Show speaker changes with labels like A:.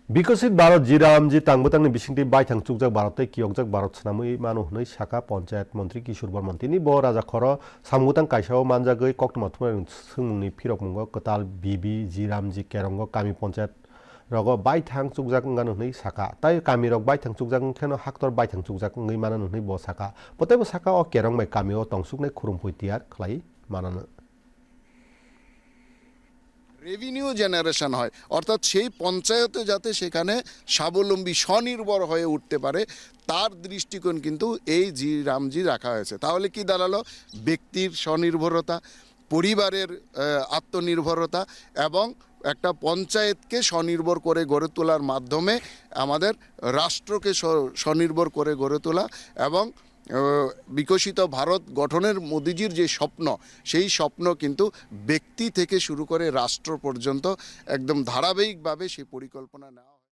A: বিকশিত ভারত জিরামজি তাংবতাংনি বিসিংটি বাইথাং চুকজাক ভারতে কিয়কজাক ভারত সানামুই মানো হनै সাকা পঞ্চায়েত মন্ত্রী কিশোর বর্মন তিনি ব রাজা খর সামগুতাং কাইসাও মানজাগৈ কক্টमा थुमाय सोंमुंनि फिरक मुंग कताल बिबि जिरामजी केरंग कामी पঞ্চায়েত रग বাইথাং চুকজাক गानो हनै साका ताइ कामी रग বাইথাং चुकजाक खेनो हाक्तर বাইথাं चुकजाक ngै मानो हनै ब साका पतेबो साका अ केरंग मै कामिओ तंसुकनै खुरुमपुइ तियार खलाई मानानो
B: রেভিনিউ জেনারেশন হয়, অর্থাৎ সেই পঞ্চায়েতে যাতে সেখানে স্বাবলম্বী স্বনির্ভর হয়ে উঠতে পারে তার দৃষ্টিকোণ কিন্তু এই রামজি রাখা হয়েছে। তাহলে কি দাঁড়ালো? ব্যক্তির স্বনির্ভরতা, পরিবারের আত্মনির্ভরতা এবং একটা পঞ্চায়েতকে স্বনির্ভর করে গড়ে তোলার মাধ্যমে আমাদের রাষ্ট্রকে স্বনির্ভর করে গড়ে তোলা এবং বিকশিত ভারত গঠনের মোদিজির যে স্বপ্ন, সেই স্বপ্ন কিন্তু ব্যক্তি থেকে শুরু করে রাষ্ট্র পর্যন্ত একদম ধারাবাহিকভাবে সেই পরিকল্পনা নেওয়া হয়।